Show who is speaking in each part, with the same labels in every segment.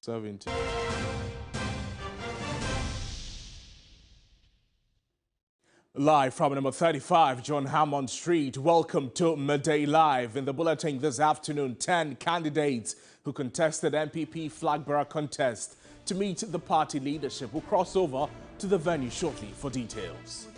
Speaker 1: 70. Live from number 35, John Hammond Street. Welcome to Midday Live. In the bulletin this afternoon, 10 candidates who contested MPP flag bearer contest to meet the party leadership will cross over to the venue shortly for details.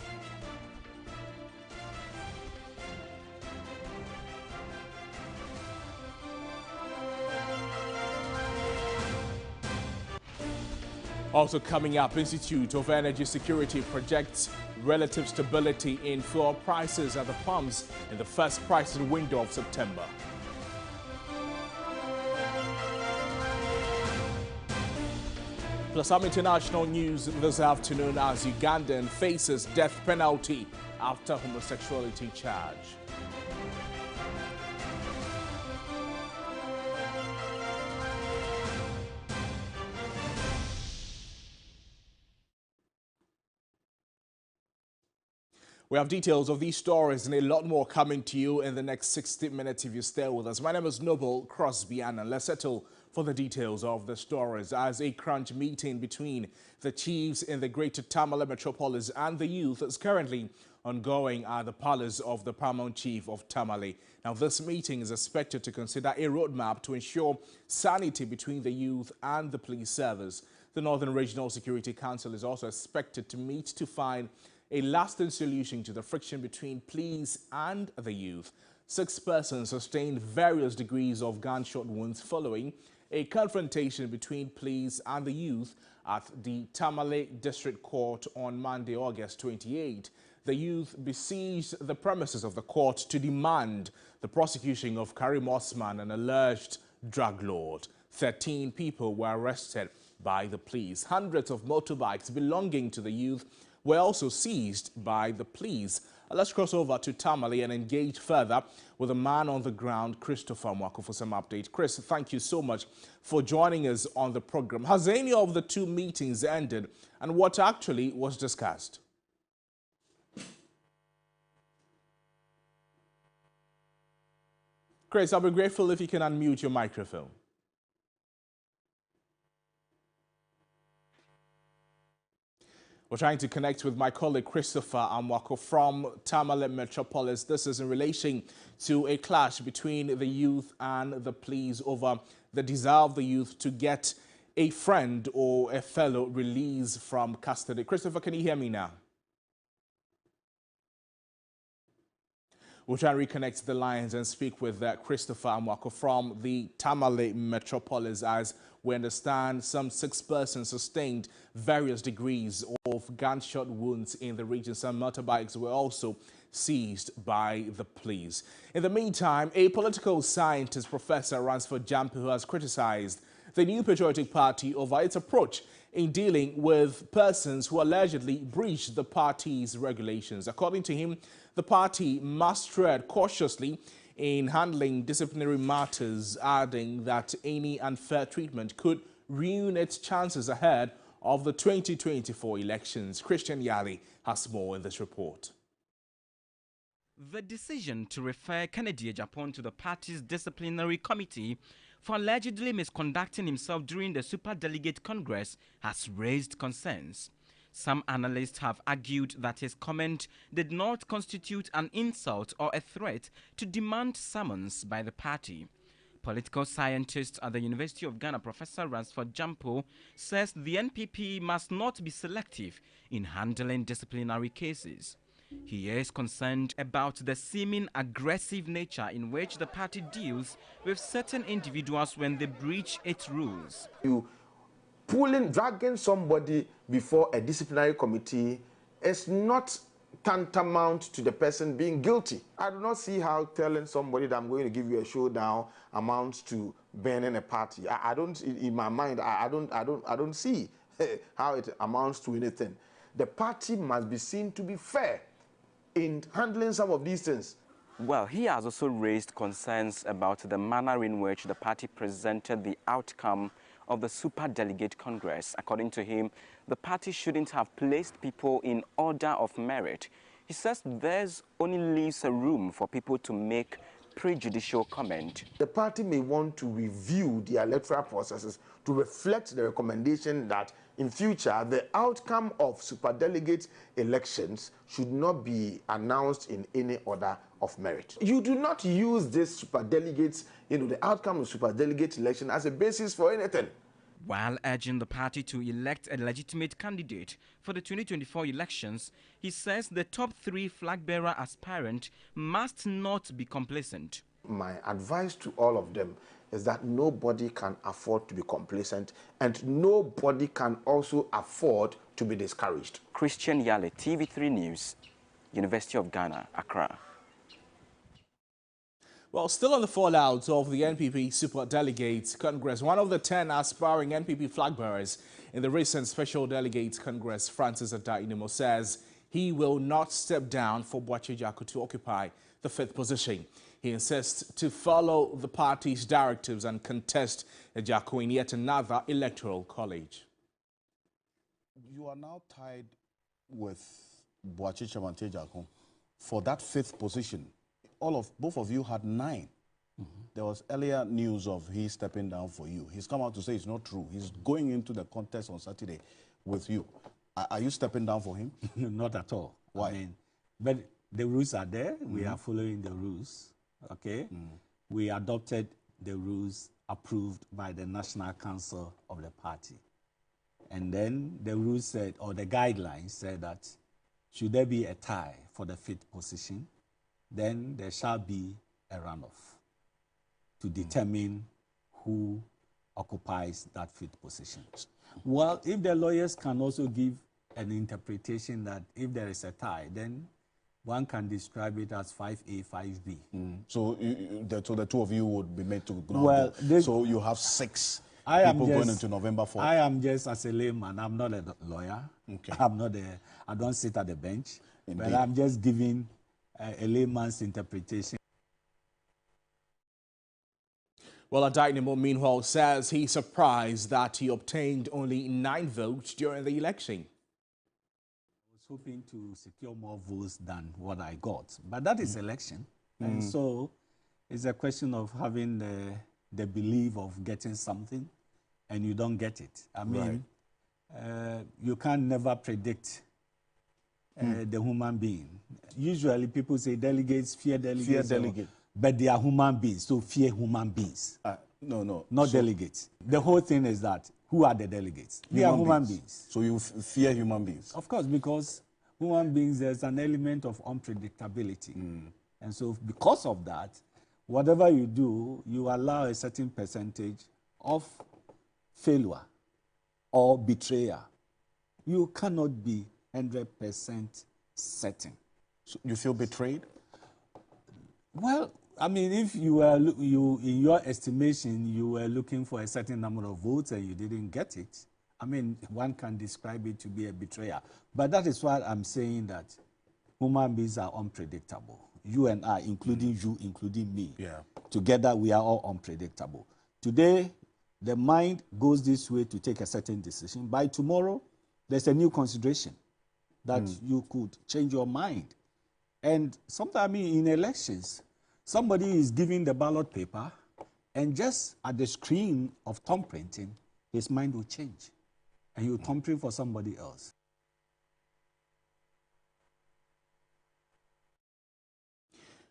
Speaker 1: Also coming up, Institute of Energy Security projects relative stability in fuel prices at the pumps in the first pricing window of September. Plus some international news this afternoon as Ugandan faces death penalty after homosexuality charge. We have details of these stories and a lot more coming to you in the next 60 minutes if you stay with us. My name is Noble Crosby and let's settle for the details of the stories as a crunch meeting between the chiefs in the Greater Tamale Metropolis and the youth is currently ongoing at the palace of the Paramount Chief of Tamale. Now, this meeting is expected to consider a roadmap to ensure sanity between the youth and the police service. The Northern Regional Security Council is also expected to meet to find a lasting solution to the friction between police and the youth. 6 persons sustained various degrees of gunshot wounds following a confrontation between police and the youth at the Tamale District Court on Monday, August 28. The youth besieged the premises of the court to demand the prosecution of Karim Osman, an alleged drug lord. 13 people were arrested by the police. Hundreds of motorbikes belonging to the youth were also seized by the police. Let's cross over to Tamale and engage further with a man on the ground, Christopher Mwako, for some update. Chris, thank you so much for joining us on the program. Has any of the 2 meetings ended and what actually was discussed? Chris, I'll be grateful if you can unmute your microphone. We're trying to connect with my colleague Christopher Amwako from Tamale Metropolis. This is in relation to a clash between the youth and the police over the desire of the youth to get a friend or a fellow released from custody. Christopher, can you hear me now? We'll try and reconnect the lines and speak with Christopher Amwako from the Tamale Metropolis as we understand some 6 persons sustained various degrees of gunshot wounds in the region. Some motorbikes were also seized by the police. In the meantime, a political scientist, Professor Ransford Jampu, has criticized the New Patriotic Party over its approach in dealing with persons who allegedly breached the party's regulations. According to him, the party must tread cautiously in handling disciplinary matters, adding that any unfair treatment could ruin its chances ahead of the 2024 elections. Christian Yali has more in this report.
Speaker 2: The decision to refer Kennedy Agyapong to the party's disciplinary committee for allegedly misconducting himself during the Superdelegate Congress has raised concerns. Some analysts have argued that his comment did not constitute an insult or a threat to demand summons by the party. Political scientist at the University of Ghana, Professor Ransford Jampu, says the NPP must not be selective in handling disciplinary cases. He is concerned about the seeming aggressive nature in which the party deals with certain individuals when they breach its rules.
Speaker 3: Dragging somebody before a disciplinary committee is not tantamount to the person being guilty. I do not see how telling somebody that I'm going to give you a showdown amounts to burning a party. I don't, in my mind, I don't see how it amounts to anything. The party must be seen to be fair in handling some of these things.
Speaker 2: Well, he has also raised concerns about the manner in which the party presented the outcome of the Superdelegate Congress. According to him, the party shouldn't have placed people in order of merit. He says there's only leaves a room for people to make prejudicial comment.
Speaker 3: The party may want to review the electoral processes to reflect the recommendation that in future the outcome of superdelegate elections should not be announced in any order of merit. You do not use this superdelegates, the outcome of superdelegate election as a basis for anything.
Speaker 2: While urging the party to elect a legitimate candidate for the 2024 elections, he says the top 3 flag-bearer aspirant must not be complacent.
Speaker 3: My advice to all of them is that nobody can afford to be complacent and nobody can also afford to be discouraged.
Speaker 2: Christian Yale, TV3 News, University of Ghana, Accra.
Speaker 1: Well, still on the fallout of the NPP Superdelegates Congress, one of the 10 aspiring NPP flag bearers in the recent Special Delegates Congress, Francis Adainimo, says he will not step down for Boakye Jarko to occupy the 5th position. He insists to follow the party's directives and contest Jarko in yet another electoral college.
Speaker 4: You are now tied with Boakye Jarko for that 5th position. Both of you had 9. There was earlier news of he stepping down for you. He's come out to say it's not true. He's going into the contest on Saturday with you. Are you stepping down for him?
Speaker 5: Not at all.
Speaker 4: Why?
Speaker 5: But the rules are there. We are following the rules. Okay? We adopted the rules approved by the National Council of the party. And then the rules said, or the guidelines said that should there be a tie for the 5th position, then there shall be a runoff to determine who occupies that 5th position. Well, if the lawyers can also give an interpretation that if there is a tie, then one can describe it as 5A, 5B.
Speaker 4: So, so the 2 of you would be made to go.
Speaker 5: Well,
Speaker 4: so you have 6 people going into November 4th.
Speaker 5: I am just as a layman. I'm not a lawyer.
Speaker 4: Okay.
Speaker 5: I don't sit at the bench.
Speaker 4: Indeed.
Speaker 5: But I'm just giving a layman's interpretation.
Speaker 1: Well, Adainimo, meanwhile, says he's surprised that he obtained only 9 votes during the election.
Speaker 5: I was hoping to secure more votes than what I got. But that is election. And so it's a question of having the belief of getting something and you don't get it. I mean, you can never predict the human being. Usually people say delegates fear delegates.
Speaker 4: Fear delegate.
Speaker 5: But they are human beings, so fear human beings.
Speaker 4: No.
Speaker 5: Not delegates. The whole thing is that who are the delegates? They are human beings.
Speaker 4: So you fear human beings?
Speaker 5: Of course, because human beings, there's an element of unpredictability. And so because of that, whatever you do, you allow a certain percentage of failure or betrayal. You cannot be 100% certain.
Speaker 4: So you feel betrayed?
Speaker 5: Well, I mean, if you were, in your estimation, you were looking for a certain number of votes and you didn't get it, I mean, one can describe it to be a betrayal. But that is why I'm saying that human beings are unpredictable. You and I, including you, including me.
Speaker 4: Yeah.
Speaker 5: Together, we are all unpredictable. Today, the mind goes this way to take a certain decision. By tomorrow, there's a new consideration that you could change your mind. And sometimes in elections, somebody is giving the ballot paper, and just at the screen of thumb printing, his mind will change. And he will thumb print for somebody else.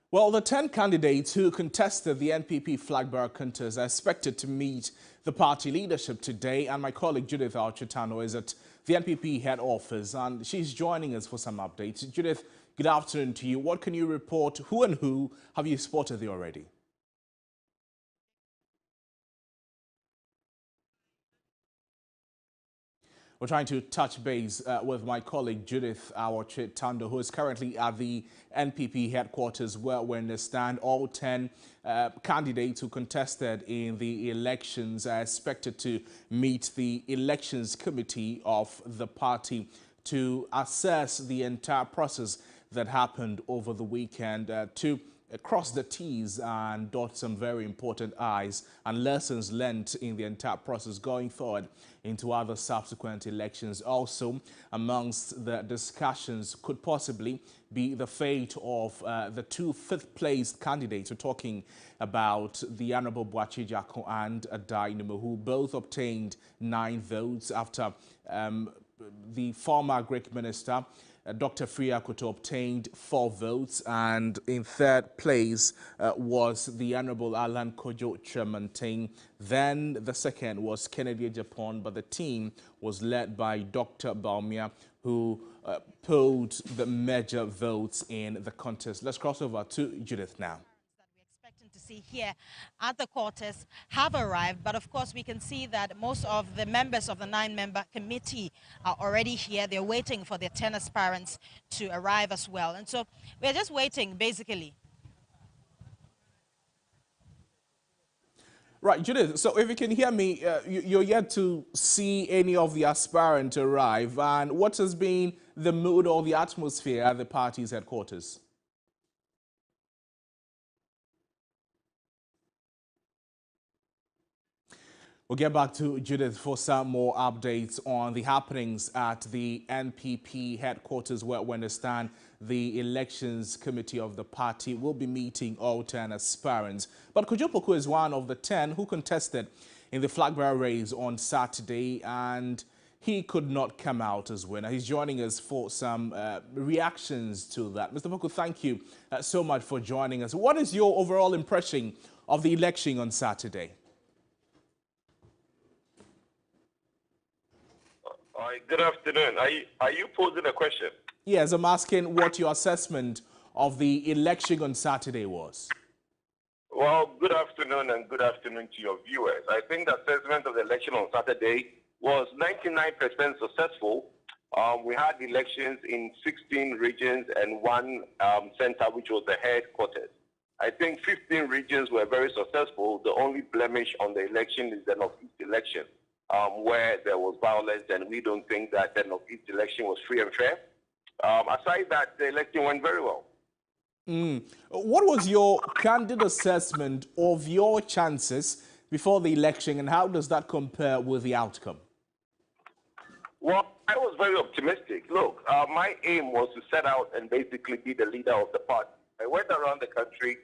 Speaker 1: Well, the 10 candidates who contested the NPP flag-bearer contest are expected to meet the party leadership today, and my colleague Judith Architano is at the NPP head office, and she's joining us for some updates. Judith, good afternoon to you. What can you report? Who and who have you spotted there already? We're trying to touch base with my colleague Judith Architano, who is currently at the NPP headquarters, where we understand all 10 candidates who contested in the elections are expected to meet the elections committee of the party to assess the entire process that happened over the weekend, to cross the T's and dot some very important I's and lessons learned in the entire process going forward into other subsequent elections. Also, amongst the discussions could possibly be the fate of the two fifth-placed candidates. We're talking about the Honorable Boakye Agyarko and Addai Nimoh, who both obtained 9 votes after the former Greek minister, Dr. Afriyie Akoto, obtained 4 votes, and in third place was the Honorable Alan Kojo Kyerematen. Then the second was Kennedy Agyapong, but the team was led by Dr. Bawumia, who polled the major votes in the contest. Let's cross over to Judith now.
Speaker 6: To see here at the quarters have arrived, but of course we can see that most of the members of the 9-member committee are already here. They're waiting for their 10 aspirants to arrive as well, and so we're just waiting basically.
Speaker 1: Right, Judith, so if you can hear me, you're yet to see any of the aspirants arrive, and what has been the mood or the atmosphere at the party's headquarters? We'll get back to Judith for some more updates on the happenings at the NPP headquarters, where we understand the elections committee of the party will be meeting all 10 aspirants. But Kojo Poku is one of the 10 who contested in the flag bearer race on Saturday, and he could not come out as winner. He's joining us for some reactions to that. Mr. Poku, thank you so much for joining us. What is your overall impression of the election on Saturday?
Speaker 7: Good afternoon. Are you posing a question?
Speaker 1: Yes, I'm asking what your assessment of the election on Saturday was.
Speaker 7: Well, good afternoon and good afternoon to your viewers. I think the assessment of the election on Saturday was 99% successful. We had elections in 16 regions and 1 center, which was the headquarters. I think 15 regions were very successful. The only blemish on the election is the Northeast election, where there was violence, and we don't think that the Northeast election was free and fair. Aside that, the election went very well.
Speaker 1: What was your candid assessment of your chances before the election, and how does that compare with the outcome?
Speaker 7: Well, I was very optimistic. Look, my aim was to set out and basically be the leader of the party. I went around the country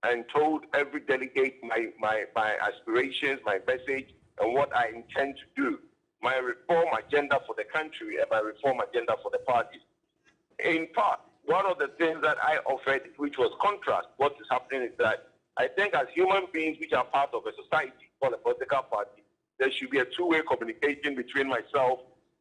Speaker 7: and told every delegate my aspirations, my message, and what I intend to do, my reform agenda for the country and my reform agenda for the party. In part, one of the things that I offered, which was contrast, what is happening is that I think as human beings which are part of a society called a political party, there should be a two-way communication between myself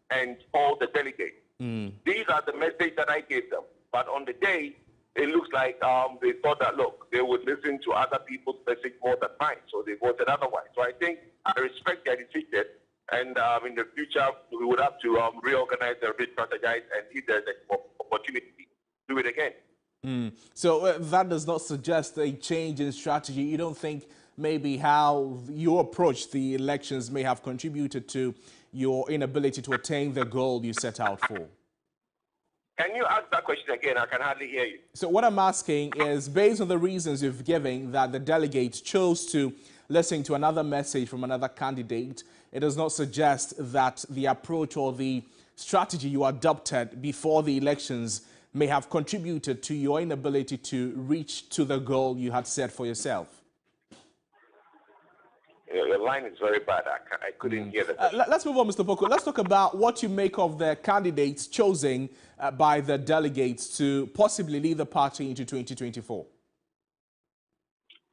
Speaker 7: and all the delegates. These are the message that I gave them. But on the day, it looks like they thought that, look, they would listen to other people's message more than mine, so they voted otherwise. So I think I respect their decision, and in the future, we would have to reorganize and re-strategize, and if there's an opportunity, do it again.
Speaker 1: So that does not suggest a change in strategy. You don't think maybe how you approach the elections may have contributed to your inability to attain the goal you set out for?
Speaker 7: Can you ask that question again? I can hardly hear you.
Speaker 1: So what I'm asking is, based on the reasons you've given that the delegates chose to listen to another message from another candidate, it does not suggest that the approach or the strategy you adopted before the elections may have contributed to your inability to reach to the goal you had set for yourself?
Speaker 7: Your line is very bad. I couldn't hear that.
Speaker 1: Let's move on, Mr. Poku. Let's talk about what you make of the candidates chosen by the delegates to possibly lead the party into 2024.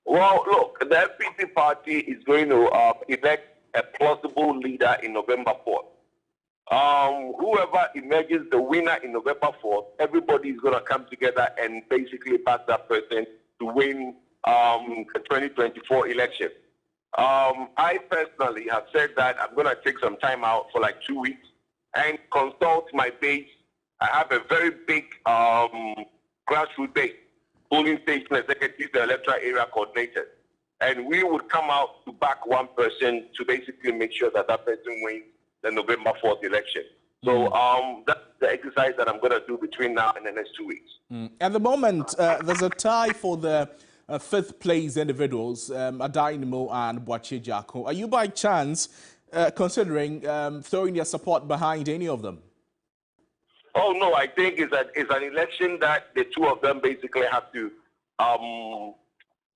Speaker 7: Well, look, the FPC party is going to elect a plausible leader in November 4th. Whoever emerges the winner in November 4th, everybody is going to come together and basically back that person to win the 2024 election. I personally have said that I'm going to take some time out for like 2 weeks and consult my base. I have a very big grassroots base, polling station executives and electoral area coordinators. And we would come out to back one person to basically make sure that that person wins the November 4th election. So that's the exercise that I'm going to do between now and the next 2 weeks.
Speaker 1: At the moment, there's a tie for the fifth place individuals, Adainimo and Boakye Jarko. Are you by chance considering throwing your support behind any of them?
Speaker 7: Oh, no, I think it's an election that the two of them basically have to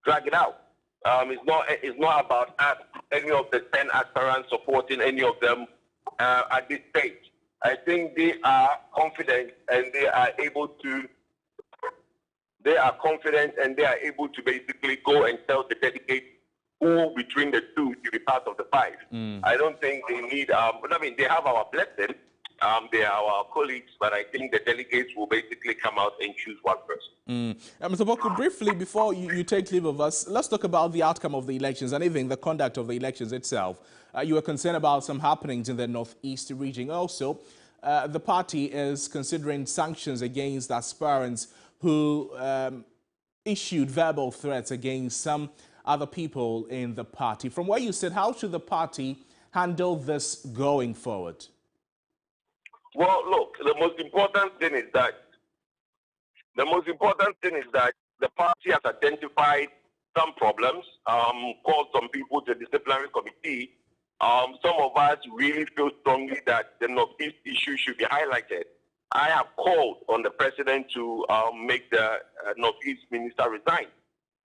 Speaker 7: drag it out. It's not about any of the 10 aspirants supporting any of them at this stage. I think they are confident and they are able to basically go and tell the delegates who between the two to be part of the five. I don't think they need, they have our blessing. They are our colleagues, but I think the delegates will basically come out and choose one person.
Speaker 1: Mr. Poku, briefly, before you take leave of us, let's talk about the outcome of the elections and even the conduct of the elections itself. You were concerned about some happenings in the Northeast region. Also, the party is considering sanctions against aspirants who issued verbal threats against some other people in the party. From where you sit, how should the party handle this going forward?
Speaker 7: Well, look, the most important thing is that the party has identified some problems, called some people to the disciplinary committee. Some of us really feel strongly that the Northeast issue should be highlighted. I have called on the president to make the Northeast minister resign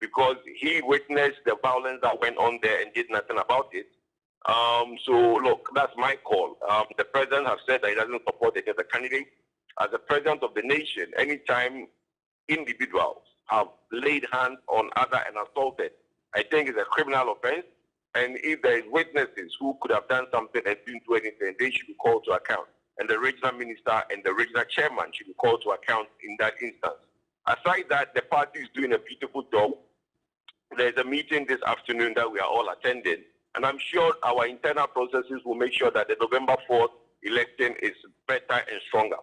Speaker 7: because he witnessed the violence that went on there and did nothing about it. So, look, that's my call. The president has said that he doesn't support it as a candidate. As the president of the nation, anytime individuals have laid hands on other and assaulted, I think it's a criminal offense. And if there is witnesses who could have done something and didn't do anything, they should be called to account. And the regional minister and the regional chairman should be called to account in that instance. Aside that, the party is doing a beautiful job. There's a meeting this afternoon that we are all attending. And I'm sure our internal processes will make sure that the November 4th election is better and stronger.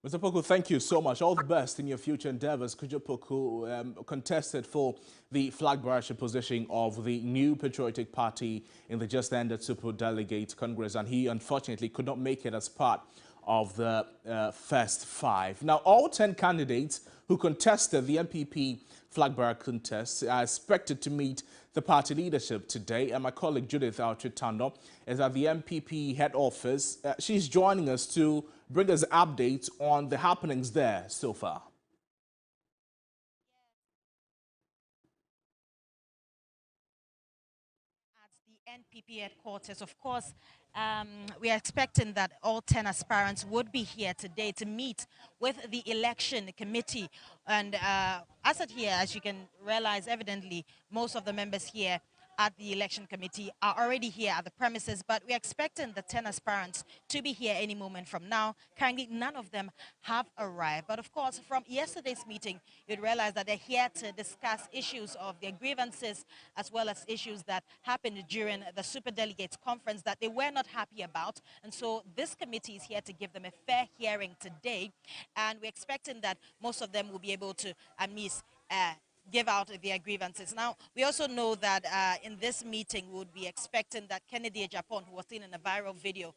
Speaker 1: Mr. Poku, thank you so much. All the best in your future endeavors. Kojo Poku contested for the flag bearership position of the New Patriotic Party in the just ended Super Delegate Congress, and he unfortunately could not make it as part of the first five. Now, all 10 candidates who contested the NPP flag bearer contest are expected to meet the party leadership today, and my colleague Judith Altritano is at the NPP head office. She's joining us to bring us updates on the happenings there so far.
Speaker 6: At the NPP headquarters, of course, we are expecting that all 10 aspirants would be here today to meet with the election committee. And as it here, as you can realize, evidently, most of the members here at the election committee are already here at the premises, but we're expecting the 10 aspirants to be here any moment from now. Currently, none of them have arrived. But of course, from yesterday's meeting, you'd realize that they're here to discuss issues of their grievances as well as issues that happened during the Super Delegates Conference that they were not happy about. And so this committee is here to give them a fair hearing today. And we're expecting that most of them will be able to, give out their grievances. Now, we also know that in this meeting, we would be expecting that Kennedy Agyapong, who was seen in a viral video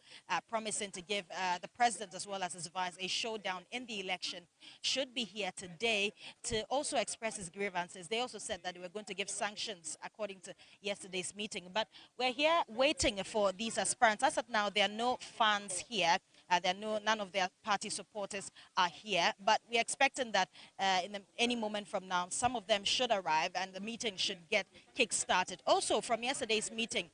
Speaker 6: promising to give the president as well as his vice a showdown in the election, should be here today to also express his grievances. They also said that they were going to give sanctions according to yesterday's meeting. But we're here waiting for these aspirants. As of now, there are no fans here. None of their party supporters are here, but we're expecting that any moment from now, some of them should arrive and the meeting should get kick-started. Also, from yesterday's meeting,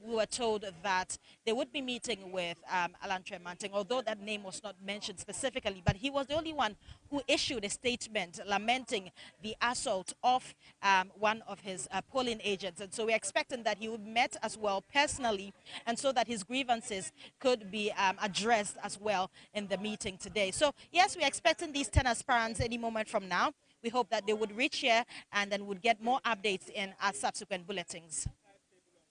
Speaker 6: we were told that they would be meeting with Alan Tremanting, although that name was not mentioned specifically, but he was the only one who issued a statement lamenting the assault of one of his polling agents. And so we're expecting that he would met as well personally, and so that his grievances could be addressed as well in the meeting today. So yes, we're expecting these 10 aspirants any moment from now. We hope that they would reach here and then would get more updates in our subsequent bulletins.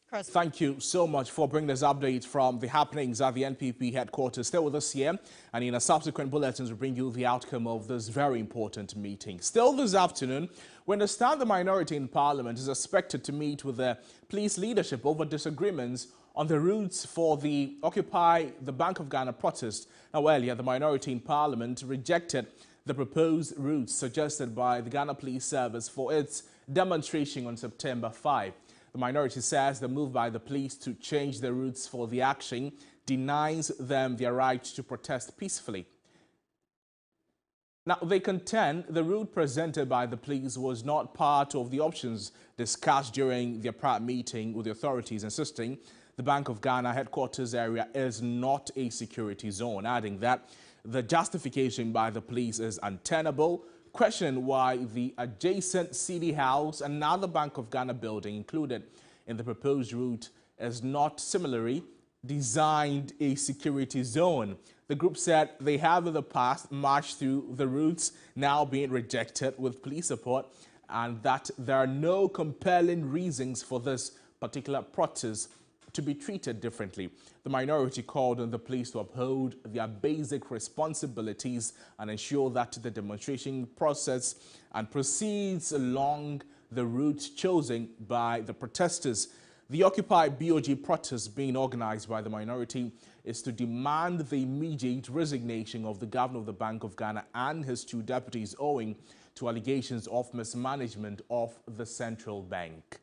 Speaker 1: Thank you so much for bringing this update from the happenings at the NPP headquarters. Stay with us here, and in a subsequent bulletins, we'll bring you the outcome of this very important meeting. Still this afternoon, we understand the minority in Parliament is expected to meet with the police leadership over disagreements on the routes for the Occupy the Bank of Ghana protest. Now, earlier, the minority in Parliament rejected the proposed routes suggested by the Ghana Police Service for its demonstration on September 5. The minority says the move by the police to change the routes for the action denies them their right to protest peacefully. Now, they contend the route presented by the police was not part of the options discussed during their prior meeting with the authorities, insisting the Bank of Ghana headquarters area is not a security zone, adding that the justification by the police is untenable, questioning why the adjacent CD House and another Bank of Ghana building included in the proposed route is not similarly designed a security zone. The group said they have in the past marched through the routes now being rejected with police support, and that there are no compelling reasons for this particular protest to be treated differently. The minority called on the police to uphold their basic responsibilities and ensure that the demonstration process and proceeds along the route chosen by the protesters. The Occupy BOG protest being organized by the minority is to demand the immediate resignation of the governor of the Bank of Ghana and his two deputies owing to allegations of mismanagement of the central bank.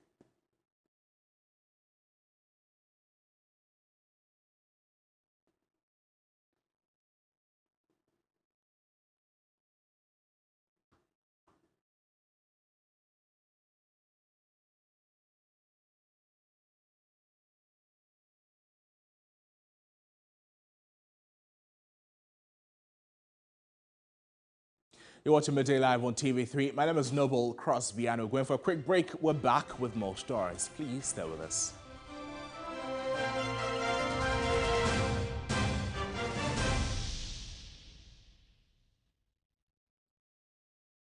Speaker 1: You're watching Midday Live on TV3. My name is Noble Crosby, and we're going for a quick break. We're back with more stories. Please stay with us.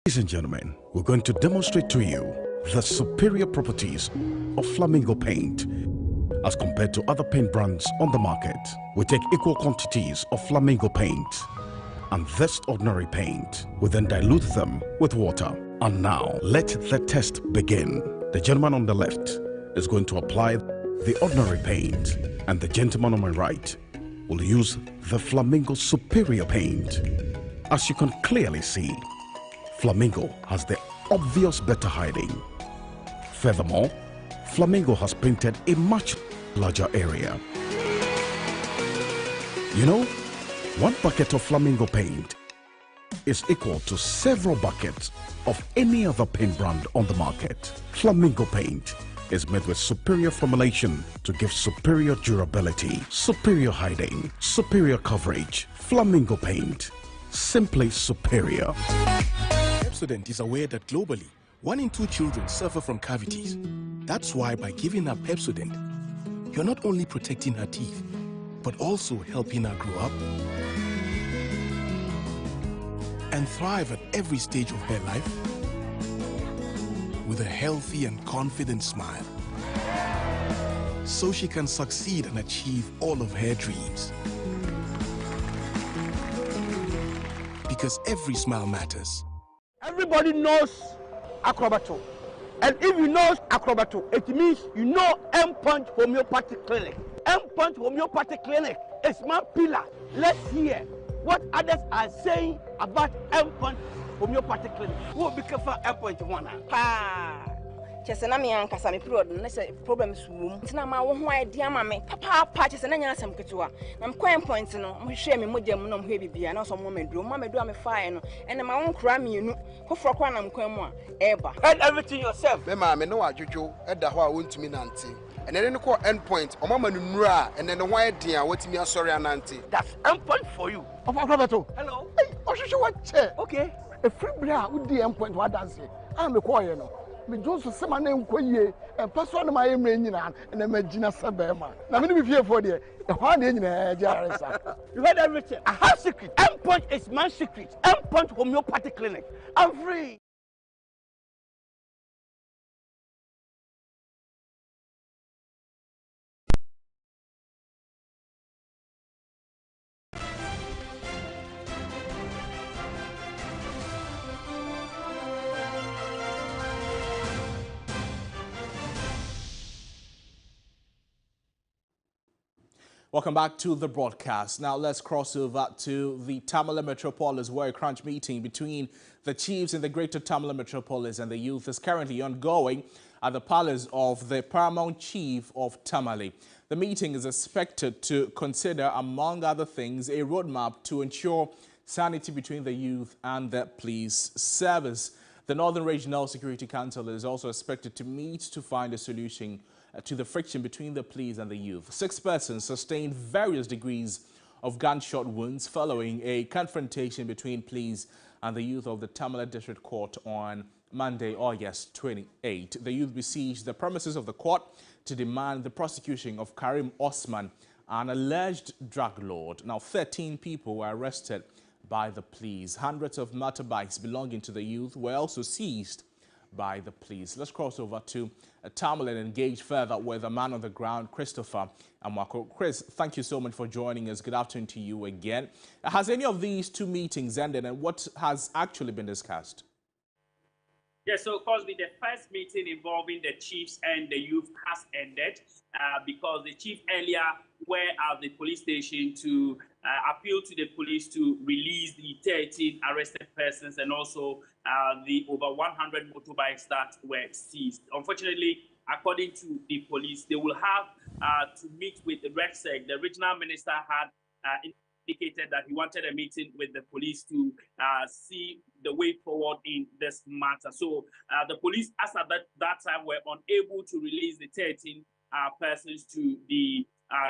Speaker 8: Ladies and gentlemen, we're going to demonstrate to you the superior properties of Flamingo paint as compared to other paint brands on the market. We take equal quantities of Flamingo paint and this ordinary paint. We then dilute them with water. And now, let the test begin. The gentleman on the left is going to apply the ordinary paint, and the gentleman on my right will use the Flamingo Superior paint. As you can clearly see, Flamingo has the obvious better hiding. Furthermore, Flamingo has painted a much larger area. You know, 1 bucket of Flamingo paint is equal to several buckets of any other paint brand on the market. Flamingo paint is made with superior formulation to give superior durability, superior hiding, superior coverage. Flamingo paint, simply superior.
Speaker 9: Pepsodent is aware that globally, 1 in 2 children suffer from cavities. That's why by giving her Pepsodent, you're not only protecting her teeth, but also helping her grow up and thrive at every stage of her life with a healthy and confident smile, so she can succeed and achieve all of her dreams. Because every smile matters.
Speaker 10: Everybody knows Acrobato. And if you know Acrobato, it means you know M-Punch Homeopathy Clinic. M-Punch Homeopathy Clinic is my pillar. Let's hear what others are saying about M-Punch Homeopathy Clinic. Who will be careful M-Punch one?
Speaker 11: Chesena me ankasa me period na se problem suwum ntina ma wo ho idea ma me papa chesena nya asem ketewa na me coin point no mo hwe me modam no mo hwe bibia na so mo meduro me fire no ene ma won kra mienu foforo kwa na mkwan mu a eba
Speaker 10: and everything yourself
Speaker 12: me ma me no adwodwo eda ho a wontumi nante ene ne ko end point o mama nuru a ene ne ho idea watimi asori anante.
Speaker 10: That's end point for you of Acrobato. Hello hey ohwehwe what che okay a free bra wo di end point wa dance am me call you no me Jones sema na enkoyie empeso na maye mre nyina na magina sebema na me be fie for there e ho na nyina jaresa. You heard everything. I have secret. M point is my secret. M point homeopathy clinic. I'm free.
Speaker 1: Welcome back to the broadcast. Now let's cross over to the Tamale Metropolis, where a crunch meeting between the chiefs in the Greater Tamale Metropolis and the youth is currently ongoing at the palace of the Paramount Chief of Tamale. The meeting is expected to consider, among other things, a roadmap to ensure sanity between the youth and the police service. The Northern Regional Security Council is also expected to meet to find a solution to the friction between the police and the youth. 6 persons sustained various degrees of gunshot wounds following a confrontation between police and the youth of the Tamale District Court on Monday, August 28. The youth besieged the premises of the court to demand the prosecution of Karim Osman, an alleged drug lord. Now, 13 people were arrested by the police. Hundreds of motorbikes belonging to the youth were also seized by the police. Let's cross over to Tamale and engage further with a man on the ground, Christopher Amwako. Chris, thank you so much for joining us. Good afternoon to you again. Has any of these 2 meetings ended, and what has actually been discussed?
Speaker 13: Yes, so of course, the first meeting involving the chiefs and the youth has ended because the chief earlier were at the police station to appeal to the police to release the 13 arrested persons and also the over 100 motorbikes that were seized. Unfortunately, according to the police, they will have to meet with the RECSEC. The regional minister had indicated that he wanted a meeting with the police to see the way forward in this matter. So the police, as at that time, were unable to release the 13 persons to the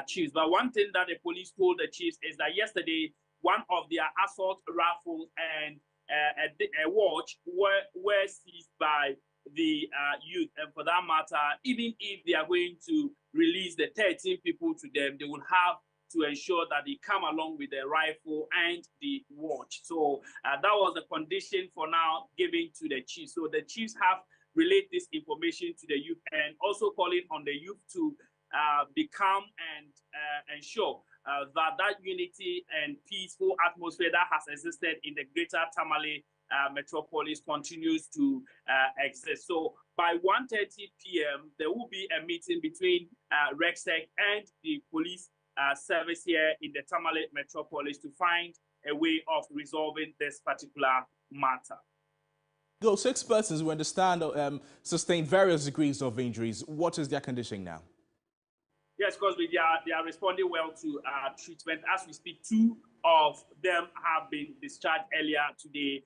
Speaker 13: chiefs. But one thing that the police told the chiefs is that yesterday, one of their assault rifles and a watch were seized by the youth. And for that matter, even if they are going to release the 13 people to them, they will have to ensure that they come along with the rifle and the watch. So that was the condition for now given to the chiefs. So the chiefs have relayed this information to the youth and also calling on the youth to be calm and ensure that unity and peaceful atmosphere that has existed in the Greater Tamale Metropolis continues to exist. So by 1:30 p.m., there will be a meeting between RECSEC and the police service here in the Tamale Metropolis to find a way of resolving this particular matter.
Speaker 1: Those 6 persons, we understand, sustained various degrees of injuries. What is their condition now?
Speaker 13: Yes, because they are responding well to treatment. As we speak, 2 of them have been discharged earlier today,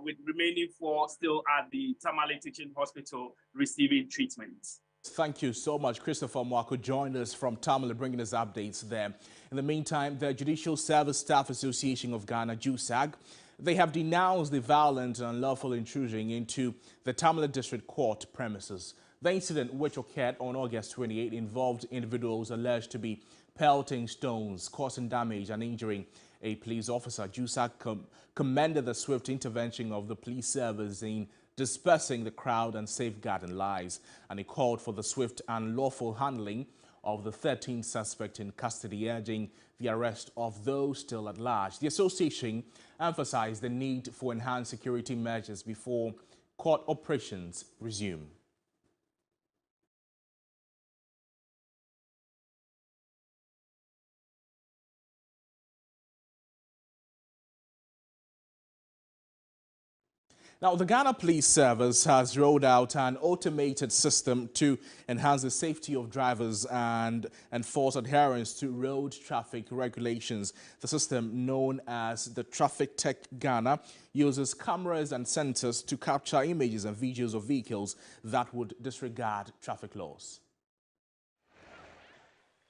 Speaker 13: with remaining 4 still at the Tamale Teaching Hospital receiving treatment.
Speaker 1: Thank you so much. Christopher Mwako joined us from Tamale, bringing us updates there. In the meantime, the Judicial Service Staff Association of Ghana, JUSAG, they have denounced the violent and unlawful intrusion into the Tamale District Court premises. The incident, which occurred on August 28, involved individuals alleged to be pelting stones, causing damage and injuring a police officer. JUSAG commended the swift intervention of the police service in dispersing the crowd and safeguarding lives, and it called for the swift and lawful handling of the 13 suspects in custody, urging the arrest of those still at large. The association emphasized the need for enhanced security measures before court operations resume. Now, the Ghana Police Service has rolled out an automated system to enhance the safety of drivers and enforce adherence to road traffic regulations. The system, known as the Traffic Tech Ghana, uses cameras and sensors to capture images and videos of vehicles that would disregard traffic laws.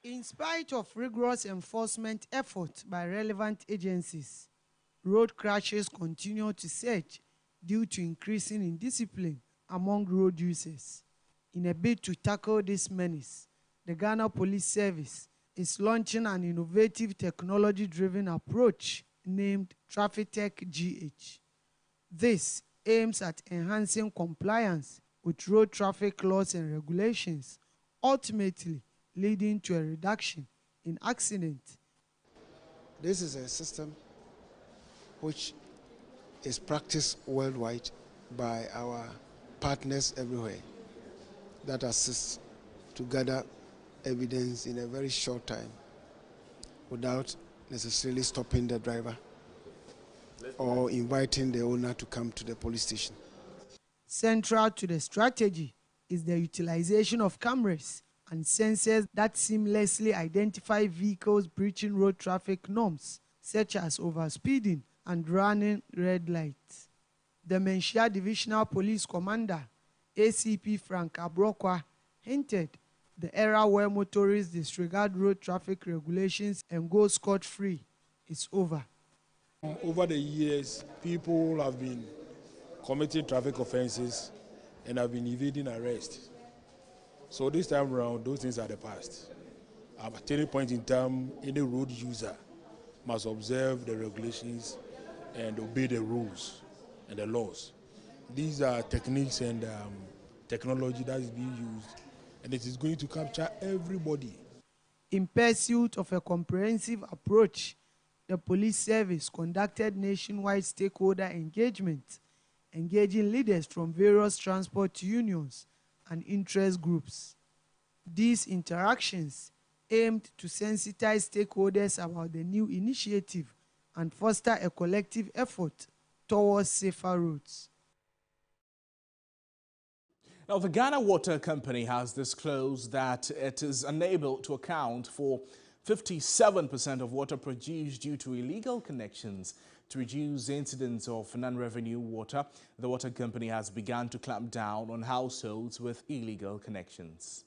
Speaker 14: In spite of rigorous enforcement efforts by relevant agencies, road crashes continue to surge due to increasing indiscipline among road users. In a bid to tackle this menace, the Ghana Police Service is launching an innovative technology-driven approach named Traffic Tech GH. This aims at enhancing compliance with road traffic laws and regulations, ultimately leading to a reduction in accidents.
Speaker 15: This is a system which is practiced worldwide by our partners everywhere that assist to gather evidence in a very short time without necessarily stopping the driver or inviting the owner to come to the police station.
Speaker 14: Central to the strategy is the utilization of cameras and sensors that seamlessly identify vehicles breaching road traffic norms, such as overspeeding and running red lights. The Menchia Divisional Police Commander, ACP Frank Abrokwa, hinted the era where motorists disregard road traffic regulations and go scot-free is over.
Speaker 16: Over the years, people have been committing traffic offenses and have been evading arrest. So this time around, those things are the past. At any point in time, any road user must observe the regulations and obey the rules and the laws. These are techniques and technology that is being used, and it is going to capture everybody.
Speaker 14: In pursuit of a comprehensive approach, the police service conducted nationwide stakeholder engagement, engaging leaders from various transport unions and interest groups. These interactions aimed to sensitize stakeholders about the new initiative and foster a collective effort towards safer roads.
Speaker 1: Now, the Ghana Water Company has disclosed that it is unable to account for 57% of water produced due to illegal connections. To reduce the incidence of non-revenue water, the water company has begun to clamp down on households with illegal connections.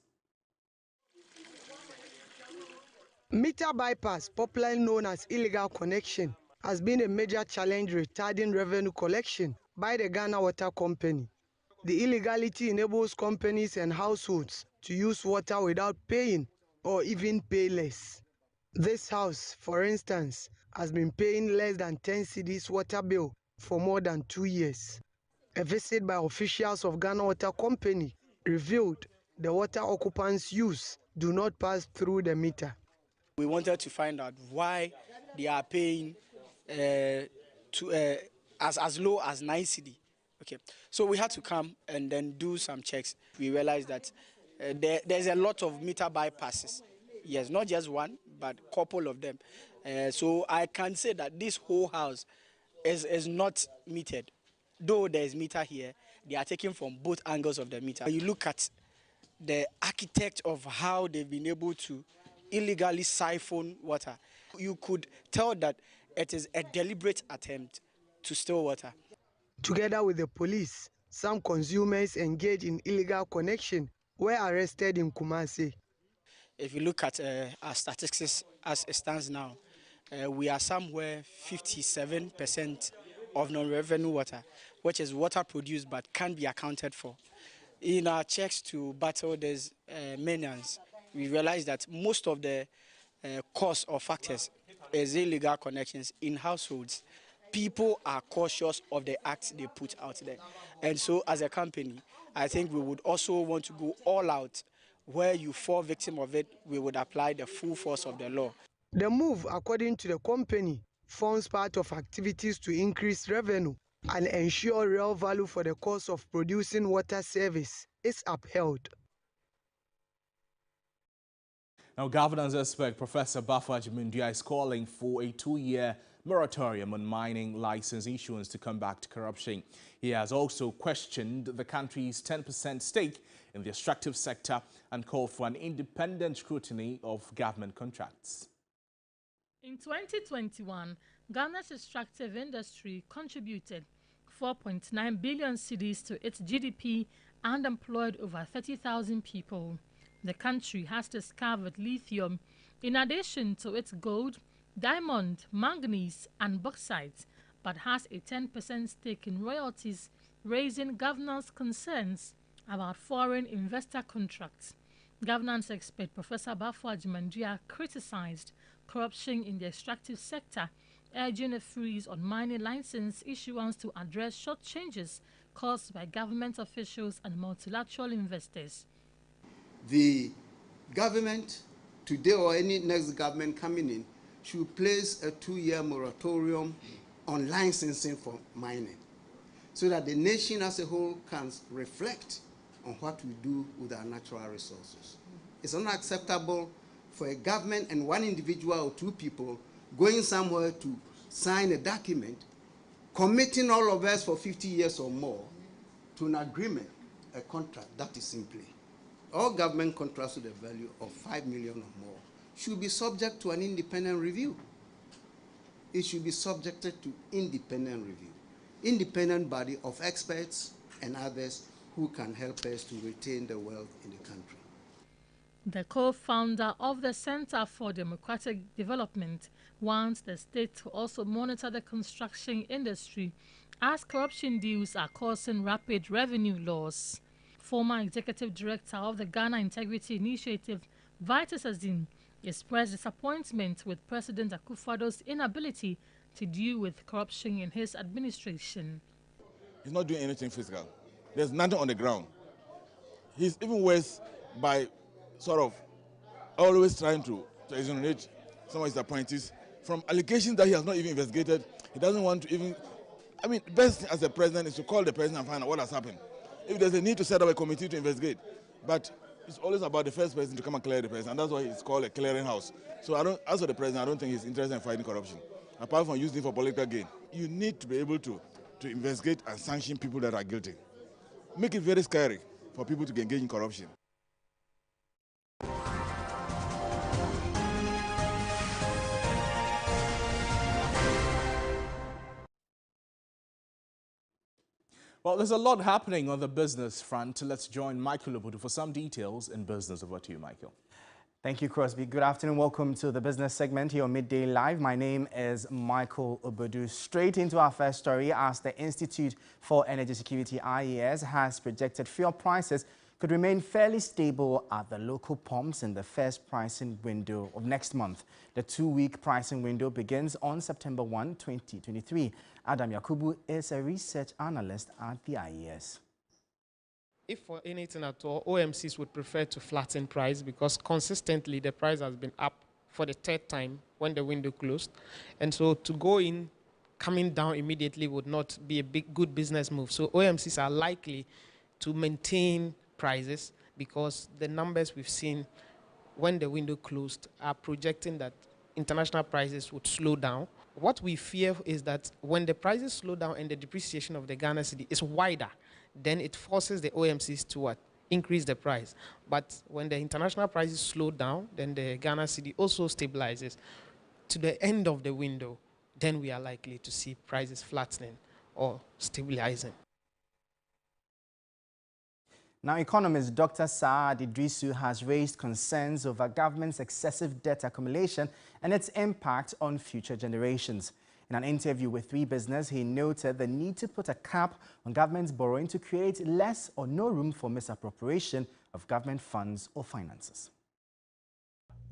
Speaker 14: Meter bypass, popularly known as illegal connection, has been a major challenge retarding revenue collection by the Ghana Water Company. The illegality enables companies and households to use water without paying or even pay less. This house, for instance, has been paying less than 10 cedis water bill for more than 2 years. A visit by officials of Ghana Water Company revealed the water occupants' use do not pass through the meter.
Speaker 17: We wanted to find out why they are paying as low as 9 cedi. Okay, so we had to come and then do some checks. We realized that there's a lot of meter bypasses. Yes, not just one, but a couple of them. So I can say that this whole house is not metered. Though there is meter here, they are taken from both angles of the meter. When you look at the architect of how they've been able to illegally siphon water, you could tell that it is a deliberate attempt to steal water.
Speaker 14: Together with the police, some consumers engaged in illegal connection were arrested in Kumasi.
Speaker 17: If you look at our statistics as it stands now, we are somewhere 57% of non-revenue water, which is water produced but can't be accounted for. In our checks to battle these menace, we realized that most of the cause or factors is illegal connections in households. People are cautious of the acts they put out there. And so as a company, I think we would also want to go all out. Where you fall victim of it, we would apply the full force of the law.
Speaker 14: The move, according to the company, forms part of activities to increase revenue and ensure real value for the cost of producing water service is upheld.
Speaker 1: Now, governance expert Professor Bafo Agyeman-Duah is calling for a 2-year moratorium on mining license issuance to combat corruption. He has also questioned the country's 10% stake in the extractive sector and called for an independent scrutiny of government contracts.
Speaker 18: In 2021, Ghana's extractive industry contributed 4.9 billion cedis to its GDP and employed over 30,000 people. The country has discovered lithium in addition to its gold, diamond, manganese and bauxite, but has a 10% stake in royalties, raising governance concerns about foreign investor contracts. Governance expert Professor Bafo Agyeman-Duah criticized corruption in the extractive sector, urging a freeze on mining license issuance to address shortchanges caused by government officials and multilateral investors.
Speaker 19: The government today or any next government coming in should place a 2-year moratorium on licensing for mining so that the nation as a whole can reflect on what we do with our natural resources. It's unacceptable for a government and one individual or two people going somewhere to sign a document, committing all of us for 50 years or more to an agreement, a contract that is simply. All government contracts with a value of 5 million or more should be subject to an independent review. It should be subjected to independent review. Independent body of experts and others who can help us to retain the wealth in the country.
Speaker 18: The co-founder of the Center for Democratic Development wants the state to also monitor the construction industry as corruption deals are causing rapid revenue loss. Former executive director of the Ghana Integrity Initiative, Vitus Azin, expressed disappointment with President Akufo-Addo's inability to deal with corruption in his administration.
Speaker 20: He's not doing anything fiscal. There's nothing on the ground. He's even worse by sort of always trying to exonerate some of his appointees from allegations that he has not even investigated. He doesn't want to even, I mean, the best thing as a president is to call the president and find out what has happened. If there's a need to set up a committee to investigate, but it's always about the first person to come and clear the president, and that's why it's called a clearing house. So as for the president, I don't think he's interested in fighting corruption, apart from using it for political gain. You need to be able to investigate and sanction people that are guilty. Make it very scary for people to engage in corruption.
Speaker 1: Well, there's a lot happening on the business front. Let's join Michael Obodu for some details in business. Over to you, Michael.
Speaker 21: Thank you, Crosby. Good afternoon. Welcome to the business segment here on Midday Live. My name is Michael Obodu. Straight into our first story, as the Institute for Energy Security, IES, has projected fuel prices could remain fairly stable at the local pumps in the first pricing window of next month. The two-week pricing window begins on September 1, 2023. Adam Yakubu is a research analyst at the IES.
Speaker 22: If for anything at all, OMCs would prefer to flatten price because consistently the price has been up for the third time when the window closed. And so to go in, coming down immediately would not be a good business move. So OMCs are likely to maintain prices because the numbers we've seen when the window closed are projecting that international prices would slow down. What we fear is that when the prices slow down and the depreciation of the Ghana cedi is wider, then it forces the OMCs to increase the price. But when the international prices slow down, then the Ghana cedi also stabilizes. To the end of the window, then we are likely to see prices flattening or stabilizing.
Speaker 21: Now, economist Dr. Saad Idrisu has raised concerns over government's excessive debt accumulation and its impact on future generations. In an interview with 3 Business, he noted the need to put a cap on government's borrowing to create less or no room for misappropriation of government funds or finances.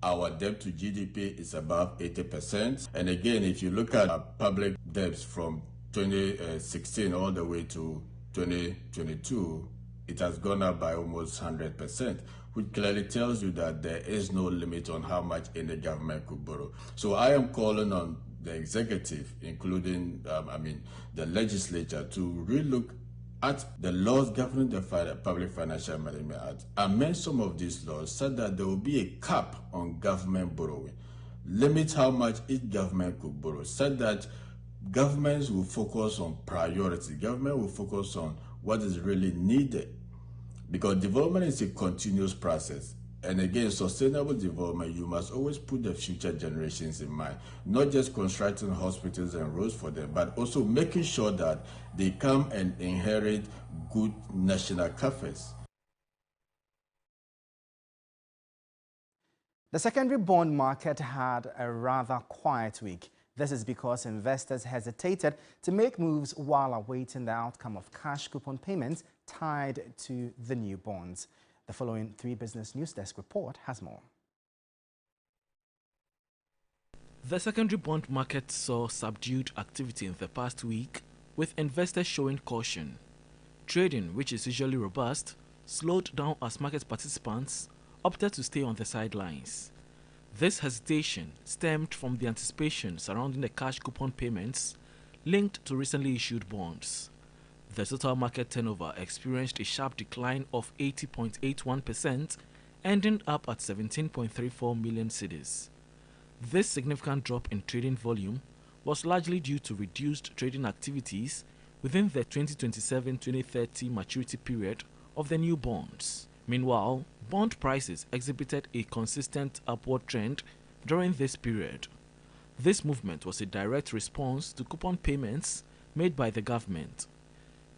Speaker 23: Our debt to GDP is above 80%. And again, if you look at our public debts from 2016 all the way to 2022, it has gone up by almost 100%, which clearly tells you that there is no limit on how much any government could borrow. So I am calling on the executive, including, the legislature, to relook at the laws governing the Public Financial Management Act, amend some of these laws so that there will be a cap on government borrowing, limit how much each government could borrow, so that governments will focus on priority. Government will focus on what is really needed, because development is a continuous process. And again, sustainable development, you must always put the future generations in mind, not just constructing hospitals and roads for them, but also making sure that they come and inherit good national coffers.
Speaker 21: The secondary bond market had a rather quiet week. This is because investors hesitated to make moves while awaiting the outcome of cash coupon payments tied to the new bonds. The following 3 Business News Desk report has more.
Speaker 24: The secondary bond market saw subdued activity in the past week, with investors showing caution. Trading, which is usually robust, slowed down as market participants opted to stay on the sidelines. This hesitation stemmed from the anticipation surrounding the cash coupon payments linked to recently issued bonds. The total market turnover experienced a sharp decline of 80.81% ending up at 17.34 million cedis. This significant drop in trading volume was largely due to reduced trading activities within the 2027-2030 maturity period of the new bonds. Meanwhile, bond prices exhibited a consistent upward trend during this period. This movement was a direct response to coupon payments made by the government.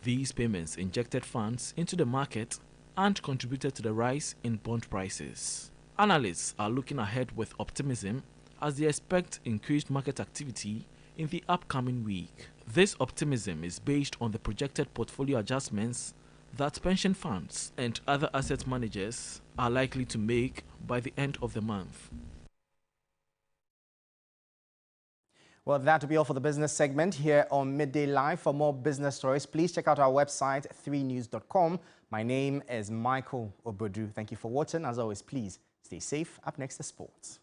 Speaker 24: These payments injected funds into the market and contributed to the rise in bond prices. Analysts are looking ahead with optimism as they expect increased market activity in the upcoming week. This optimism is based on the projected portfolio adjustments that pension funds and other asset managers are likely to make by the end of the month.
Speaker 21: Well, that will be all for the business segment here on Midday Live. For more business stories, please check out our website, 3news.com. My name is Michael Obodu. Thank you for watching. As always, please stay safe. Up next is sports.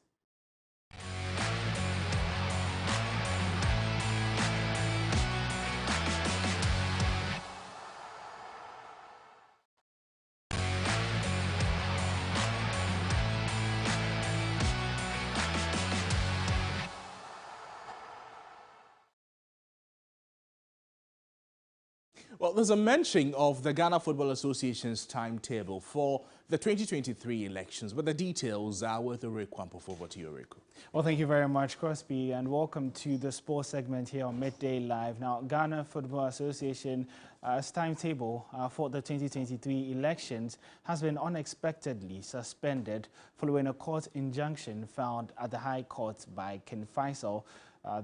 Speaker 1: Well, there's a mention of the Ghana Football Association's timetable for the 2023 elections, but the details are with Oreku Ampofo. Over to you, Oreku.
Speaker 2: Well, thank you very much, Crosby, and welcome to the sports segment here on Midday Live. Now, Ghana Football Association's timetable for the 2023 elections has been unexpectedly suspended following a court injunction filed at the High Court by Ken Faisal,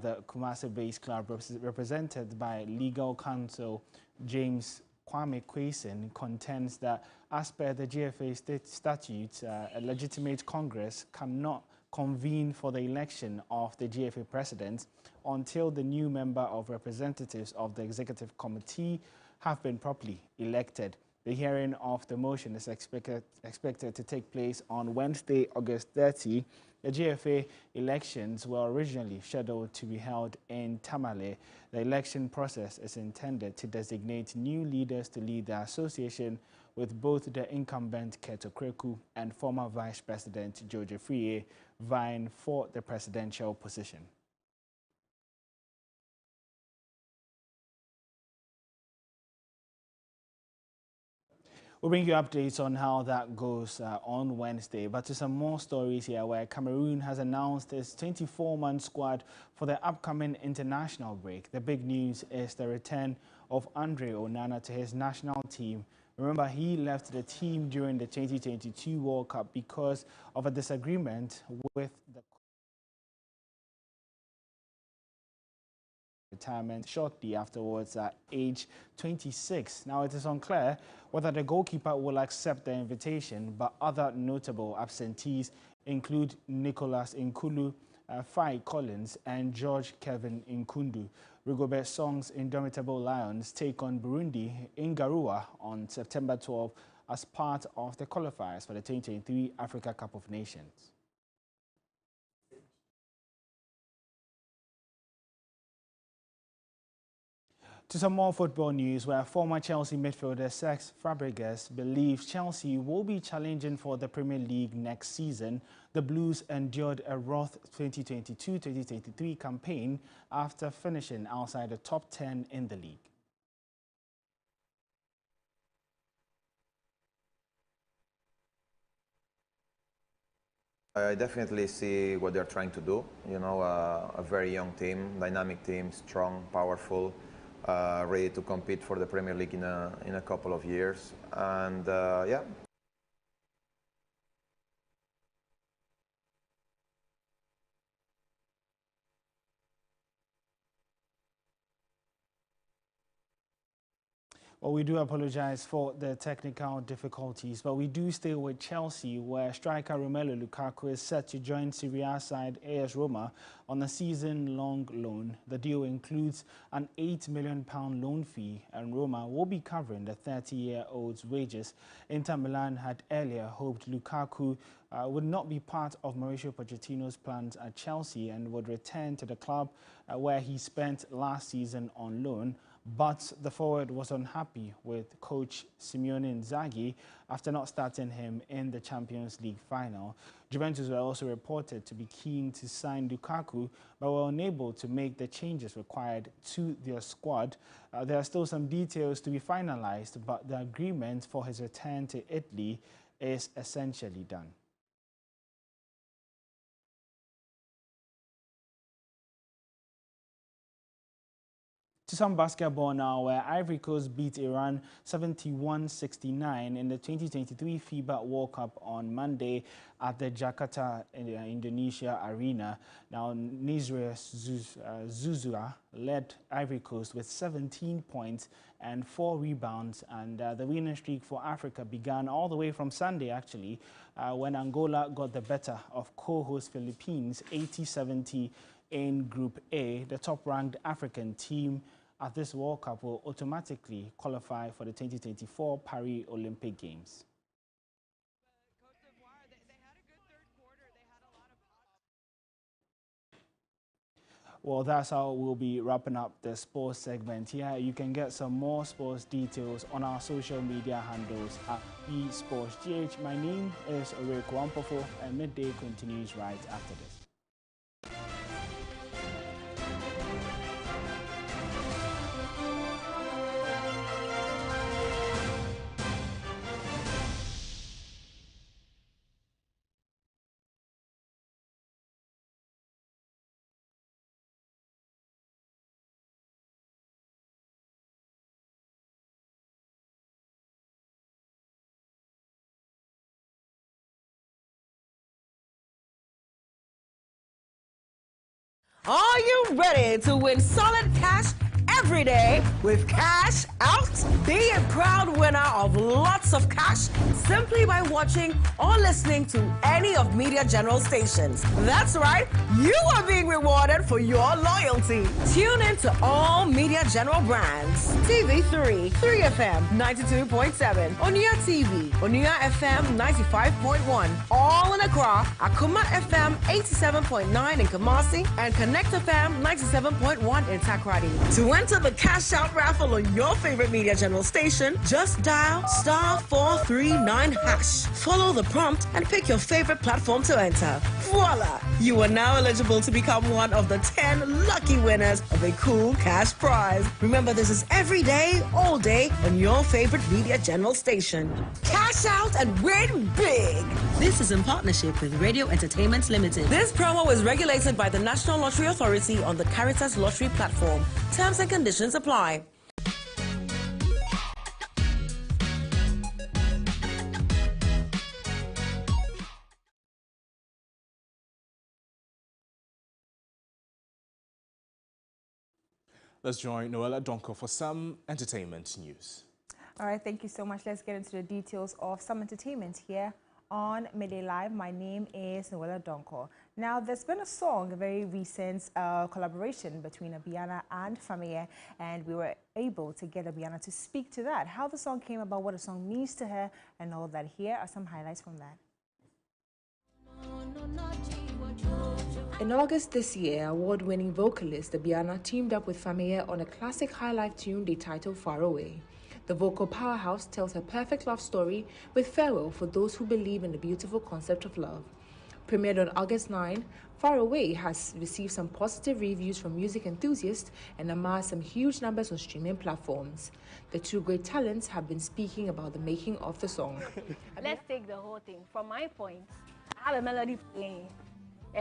Speaker 2: the Kumasi-based club represented by legal counsel James Kwame Kwesen, contends that as per the GFA state statute, a legitimate Congress cannot convene for the election of the GFA president until the new member of representatives of the executive committee have been properly elected. The hearing of the motion is expected to take place on Wednesday, August 30. The GFA elections were originally scheduled to be held in Tamale. The election process is intended to designate new leaders to lead the association, with both the incumbent Keto Kreku and former Vice President George Friye vying for the presidential position. We'll bring you updates on how that goes on Wednesday. But to some more stories here, where Cameroon has announced its 24-man squad for the upcoming international break. The big news is the return of Andre Onana to his national team. Remember, he left the team during the 2022 World Cup because of a disagreement with the retirement shortly afterwards at age 26. Now, it is unclear whether the goalkeeper will accept the invitation, but other notable absentees include Nicholas Nkulu, Fai Collins and George Kevin Nkundu. Rigobert Song's Indomitable Lions take on Burundi in Garoua on September 12 as part of the qualifiers for the 2023 Africa Cup of Nations. To some more football news, where former Chelsea midfielder Cesc Fabregas believes Chelsea will be challenging for the Premier League next season. The Blues endured a rough 2022-2023 campaign after finishing outside the top 10 in the league.
Speaker 3: I definitely see what they're trying to do. You know, a very young team, dynamic team, strong, powerful. Ready to compete for the Premier League in a couple of years, and yeah.
Speaker 2: Well, we do apologize for the technical difficulties, but we do stay with Chelsea, where striker Romelu Lukaku is set to join Serie A side AS Roma on a season-long loan. The deal includes an £8 million loan fee, and Roma will be covering the 30-year-old's wages. Inter Milan had earlier hoped Lukaku would not be part of Mauricio Pochettino's plans at Chelsea and would return to the club where he spent last season on loan. but the forward was unhappy with coach Simeone Inzaghi after not starting him in the Champions League final. Juventus were also reported to be keen to sign Lukaku, but were unable to make the changes required to their squad. There are still some details to be finalized, but the agreement for his return to Italy is essentially done. To some basketball now, where Ivory Coast beat Iran 71-69 in the 2023 FIBA World Cup on Monday at the Jakarta, Indonesia arena. Now, Nizre Zuzua led Ivory Coast with 17 points and 4 rebounds, and the winning streak for Africa began all the way from Sunday, actually, when Angola got the better of co-host Philippines 80-70 in Group A. The top-ranked African team at this World Cup will automatically qualify for the 2024 Paris Olympic Games. Well, that's how we'll be wrapping up the sports segment here. You can get some more sports details on our social media handles at eSportsGH. My name is Oreko Ampofo, and Midday continues right after this.
Speaker 4: Are you ready to win solid cash every day with Cash Out? Be a proud winner of lots of cash simply by watching or listening to any of Media General stations. That's right, you are being rewarded for your loyalty. Tune in to all Media General brands. TV3, 3FM 92.7, Onuya TV, Onuya FM 95.1, all in Accra, Akuma FM 87.9 in Kumasi, and Connect FM 97.1 in Takoradi. To enter the Cash Out raffle on your favorite Media General station, just dial *439#. Follow the prompt and pick your favorite platform to enter. Voila! You are now eligible to become one of the 10 lucky winners of a cool cash prize. Remember, this is every day, all day on your favorite Media General station. Cash out and win big! This is in partnership with Radio Entertainment Limited. This promo is regulated by the National Lottery Authority on the Caritas Lottery platform. Terms and conditions apply.
Speaker 1: Let's join Noella Donko for some entertainment news.
Speaker 5: All right, thank you so much. Let's get into the details of some entertainment here on Midday Live. My name is Noella Donko. Now, there's been a song, a very recent collaboration between Abiana and Fameye, and we were able to get Abiana to speak to that, how the song came about, what the song means to her, and all that. Here are some highlights from that.
Speaker 6: In August this year, award-winning vocalist Abiana teamed up with Fameye on a classic high-life tune they titled Far Away. The vocal powerhouse tells her perfect love story with farewell for those who believe in the beautiful concept of love. Premiered on August 9, Far Away has received some positive reviews from music enthusiasts and amassed some huge numbers on streaming platforms. The two great talents have been speaking about the making of the song.
Speaker 7: Let's take the whole thing. From my point, I have a melody playing. So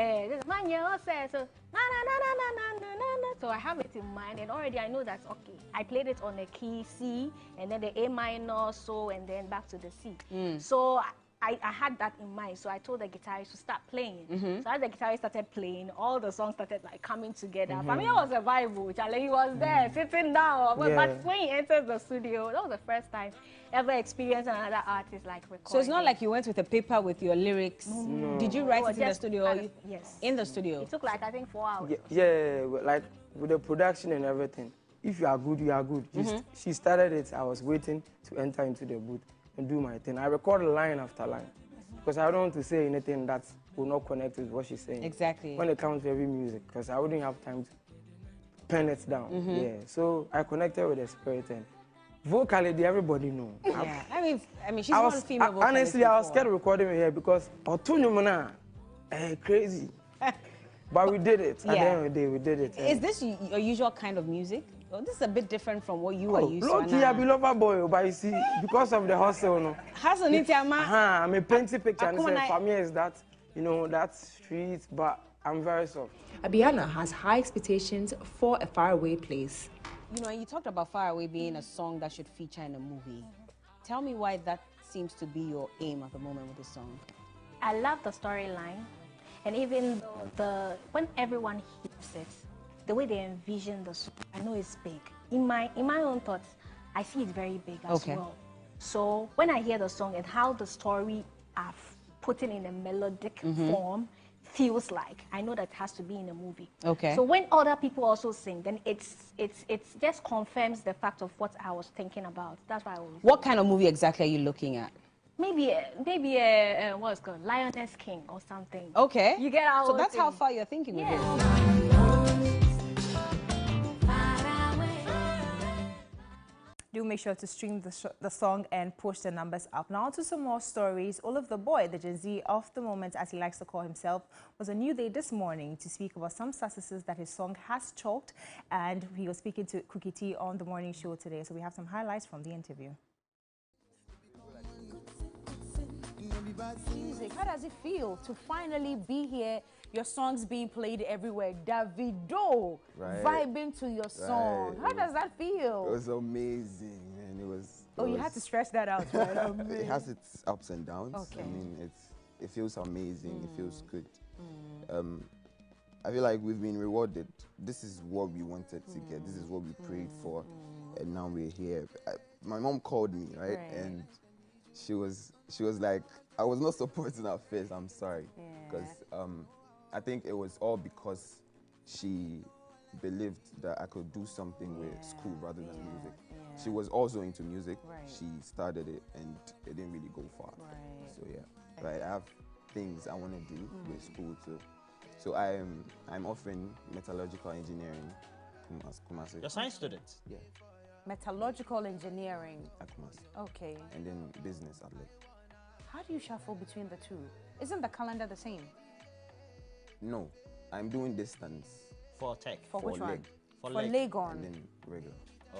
Speaker 7: I have it in mind, and already I know that's okay. I played it on a key C, and then the A minor, so, and then back to the C. So I had that in mind, so I told the guitarist to start playing. So as the guitarist started playing, all the songs started like coming together. For me, it was a vibe. Charlie was there, sitting down. But when he entered the studio, that was the first time ever experiencing another artist like recording.
Speaker 25: So it's not like you went with a paper with your lyrics.
Speaker 7: No.
Speaker 25: Did you write it in the studio?
Speaker 7: Yes.
Speaker 25: In the studio?
Speaker 7: It took like, I think, 4 hours.
Speaker 26: Yeah, like with the production and everything. If you are good, you are good. She started it, I was waiting to enter into the booth and do my thing. I record line after line because I don't want to say anything that will not connect with what she's saying.
Speaker 25: Exactly.
Speaker 26: When it comes to every music, because I wouldn't have time to pen it down. Yeah, so I connected with the spirit, and vocally, everybody know.
Speaker 25: Yeah, I mean, she's one female vocalist.
Speaker 26: Honestly, I was scared of recording her here because crazy. But we did it. At the end of the day, we did it.
Speaker 25: Is this your usual kind of music? Well, this is a bit different from what you are used to.
Speaker 26: Look, I be lover boy, but you see, because of the hustle, no.
Speaker 25: Hustle,
Speaker 26: I'm a painting picture, and say, for me, is that, you know, that street, but I'm very soft.
Speaker 6: Abiana has high expectations for A Faraway Place.
Speaker 25: You know, you talked about Faraway being a song that should feature in a movie. Tell me why that seems to be your aim at the moment with this song.
Speaker 7: I love the storyline, and even when everyone hears it, the way they envision the song, I know it's big. In my own thoughts, I see it very big as well. So when I hear the song and how the story are put in a melodic form, feels like, I know that it has to be in a movie.
Speaker 25: Okay.
Speaker 7: So when other people also sing, then it's just confirms the fact of what I was thinking about. That's why I always.
Speaker 25: What kind of movie exactly are you looking at?
Speaker 7: Maybe what's it called, Lioness King or something.
Speaker 25: Okay.
Speaker 7: You get our
Speaker 25: So that's
Speaker 7: thing.
Speaker 25: how far you're thinking with it.
Speaker 5: Do make sure to stream the song and push the numbers up. Now to some more stories. Olaf the Boy, the Gen Z of the moment, as he likes to call himself, was on New Day this morning to speak about some successes that his song has chalked, and he was speaking to Cookie T on the morning show today. So we have some highlights from the interview.
Speaker 8: Music. How does it feel to finally be here? Your songs being played everywhere. Davido vibing to your song. How does that feel?
Speaker 9: It was amazing, and it was.
Speaker 8: You had to stretch that out, right?
Speaker 9: It has its ups and downs.
Speaker 8: Okay.
Speaker 9: I mean, it feels amazing. It feels good. I feel like we've been rewarded. This is what we wanted to get. This is what we prayed for, and now we're here. My mom called me, right? And she was like, I was not supporting her first. I'm sorry, because I think it was all because she believed that I could do something with school rather than music. She was also into music. She started it, and it didn't really go far. So I have things I want to do with school too. So I'm offering metallurgical engineering. Kumasi.
Speaker 10: You're a science student?
Speaker 9: Yeah.
Speaker 8: Metallurgical engineering.
Speaker 9: At Kumasi.
Speaker 8: Okay.
Speaker 9: And then business at Lake.
Speaker 8: How do you shuffle between the two? Isn't the calendar the same?
Speaker 9: No, I'm doing distance.
Speaker 10: For tech?
Speaker 8: For which one?
Speaker 9: Leg.
Speaker 8: For Legon.
Speaker 9: And then regular.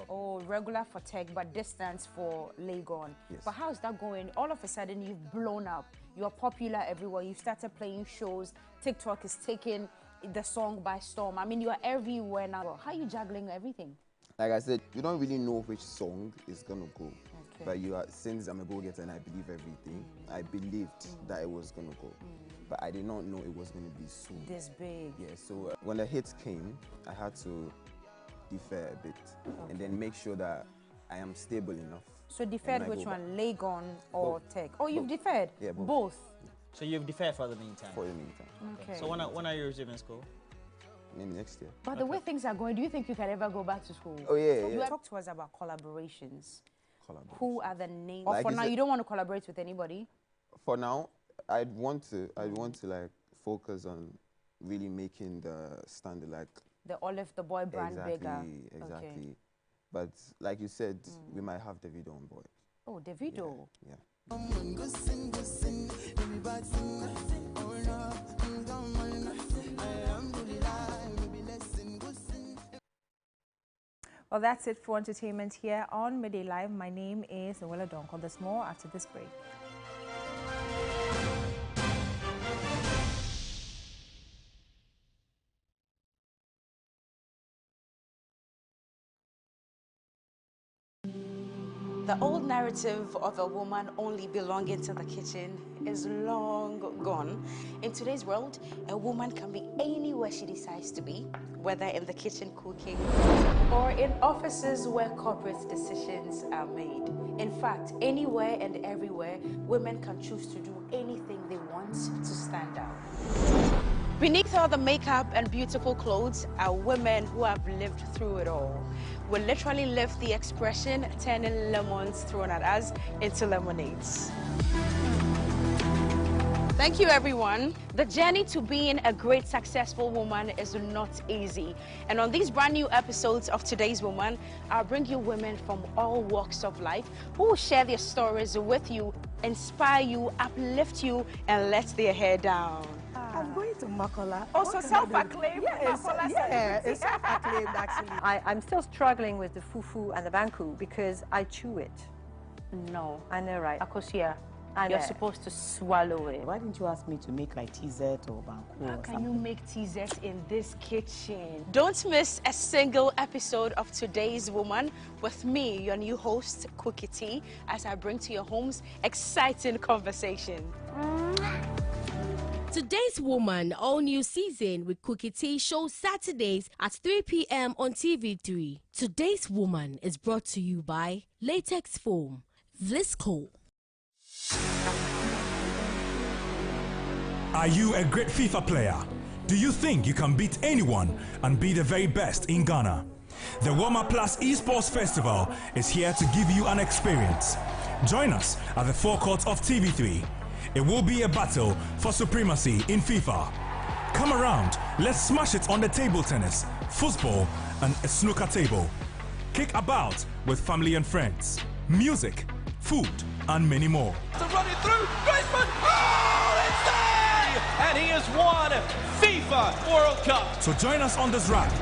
Speaker 8: Oh, regular for tech, but distance for Legon.
Speaker 9: Yes.
Speaker 8: But how's that going? All of a sudden, you've blown up. You're popular everywhere. You started playing shows. TikTok is taking the song by storm. I mean, you are everywhere now. How are you juggling everything?
Speaker 9: Like I said, you don't really know which song is gonna go. But since I'm a go-getter and I believe everything, I believed that it was gonna go. But I did not know it was gonna be so
Speaker 8: this big.
Speaker 9: Yeah, so when the hits came, I had to defer a bit and then make sure that I am stable enough.
Speaker 8: So deferred which one, Legon or Tech? Oh, you've deferred?
Speaker 9: Yeah,
Speaker 8: both.
Speaker 10: So you've deferred for the meantime?
Speaker 9: For the meantime.
Speaker 8: Okay.
Speaker 10: So when are you resuming school?
Speaker 9: Maybe next year.
Speaker 8: But the way things are going, do you think you can ever go back to school?
Speaker 9: Oh, yeah,
Speaker 8: You
Speaker 9: yeah.
Speaker 8: talk to us about collaborations. Who are the names? Or
Speaker 9: Like
Speaker 8: for
Speaker 9: you
Speaker 8: now,
Speaker 9: said-
Speaker 8: you don't want to collaborate with anybody?
Speaker 9: For now, I'd want to like focus on really making the standard like
Speaker 8: The Olive the Boy brand bigger.
Speaker 9: Exactly.
Speaker 8: Okay.
Speaker 9: But like you said, we might have Davido on board.
Speaker 8: Oh, Davido.
Speaker 9: Yeah.
Speaker 5: Well, that's it for entertainment here on Midday Live. My name is Noella Donko. There's more after this break.
Speaker 11: The old narrative of a woman only belonging to the kitchen is long gone. In today's world, a woman can be anywhere she decides to be, whether in the kitchen cooking or in offices where corporate decisions are made. In fact, anywhere and everywhere, women can choose to do anything they want to stand out. Beneath all the makeup and beautiful clothes are women who have lived through it all. We literally lived the expression, turning lemons thrown at us into lemonades. Thank you, everyone. The journey to being a great, successful woman is not easy. And on these brand new episodes of Today's Woman, I'll bring you women from all walks of life who will share their stories with you, inspire you, uplift you, and let their hair down.
Speaker 4: I'm going to Makola.
Speaker 5: Also self-acclaimed.
Speaker 4: Yeah, it's self-acclaimed actually.
Speaker 12: I'm still struggling with the fufu and the banku because I chew it.
Speaker 8: No.
Speaker 12: I know, right?
Speaker 8: Akosia,
Speaker 12: I
Speaker 8: you're
Speaker 12: know.
Speaker 8: supposed to swallow it.
Speaker 12: Why didn't you ask me to make like TZ or banku
Speaker 11: How
Speaker 12: or
Speaker 11: can you
Speaker 12: something?
Speaker 11: make teasers in this kitchen? Don't miss a single episode of Today's Woman with me, your new host, Cookie T, as I bring to your homes exciting conversation.
Speaker 13: Today's Woman, all new season with Cookie T shows Saturdays at 3 p.m. on TV3. Today's Woman is brought to you by Latex Foam, Vlisco.
Speaker 14: Are you a great FIFA player? Do you think you can beat anyone and be the very best in Ghana? The Warmer Plus Esports Festival is here to give you an experience. Join us at the forecourt of TV3. It will be a battle for supremacy in FIFA. Come around, let's smash it on the table tennis, football, and a snooker table. Kick about with family and friends, music, food, and many more.
Speaker 15: To run it through, Griezmann! Oh, it's there! And he has won FIFA World Cup.
Speaker 14: So join us on this ride.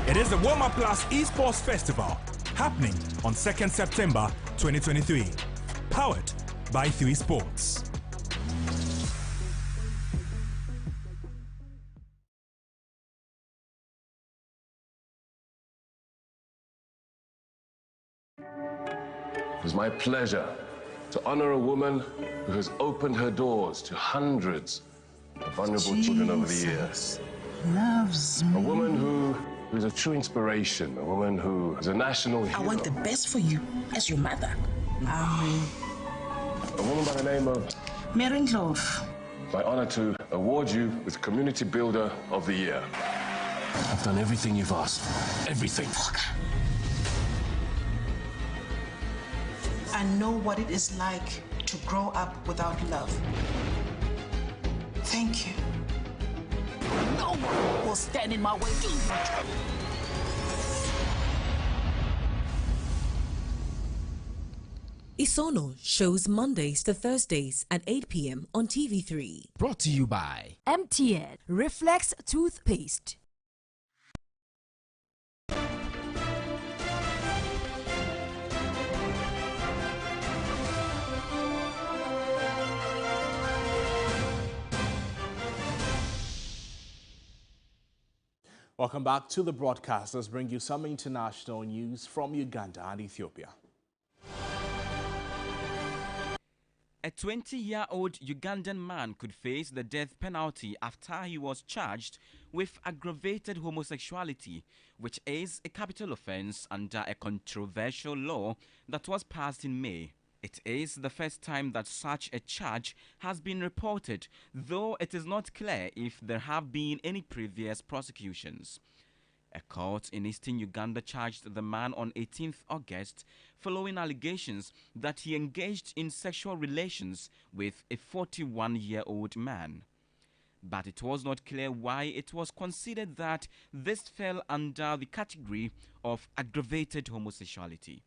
Speaker 14: It is the Warmer Plus Esports Festival, happening on 2nd September 2023. Powered by 3 Sports.
Speaker 16: It is my pleasure to honor a woman who has opened her doors to hundreds of vulnerable children over the years.
Speaker 17: Loves me.
Speaker 16: A woman who is a true inspiration, a woman who is a national hero.
Speaker 17: I want the best for you as your mother.
Speaker 16: A woman by the name of
Speaker 17: Mary Ndlovu.
Speaker 16: My honor to award you with Community Builder of the Year. I've done everything you've asked. Everything.
Speaker 17: I know what it is like to grow up without love. Thank you. No one will stand in my way.
Speaker 13: Isono shows Mondays to Thursdays at 8 p.m. on TV3.
Speaker 27: Brought to you by
Speaker 13: MTN Reflex Toothpaste.
Speaker 1: Welcome back to the broadcast. Let's bring you some international news from Uganda and Ethiopia.
Speaker 28: A 20-year-old Ugandan man could face the death penalty after he was charged with aggravated homosexuality, which is a capital offense under a controversial law that was passed in May. It is the first time that such a charge has been reported, though it is not clear if there have been any previous prosecutions. A court in eastern Uganda charged the man on 18th August following allegations that he engaged in sexual relations with a 41-year-old man. But it was not clear why it was considered that this fell under the category of aggravated homosexuality.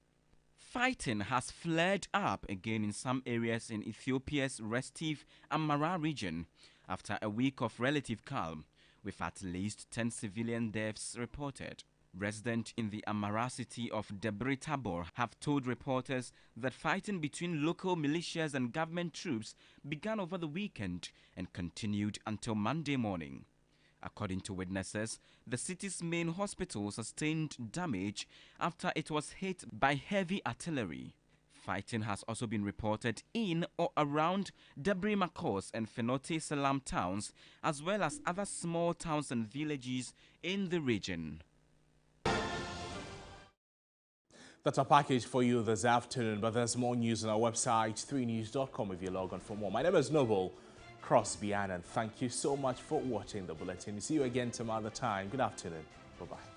Speaker 28: Fighting has flared up again in some areas in Ethiopia's restive Amhara region after a week of relative calm, with at least 10 civilian deaths reported. Residents in the Amhara city of Debre Tabor have told reporters that fighting between local militias and government troops began over the weekend and continued until Monday morning. According to witnesses, the city's main hospital sustained damage after it was hit by heavy artillery. Fighting has also been reported in or around Debre Makos and Fenote Salam towns, as well as other small towns and villages in the region.
Speaker 1: That's our package for you this afternoon, but there's more news on our website, 3news.com, if you log on for more. My name is Noble Crosby, and thank you so much for watching the bulletin. See you again some other time. Good afternoon. Bye-bye.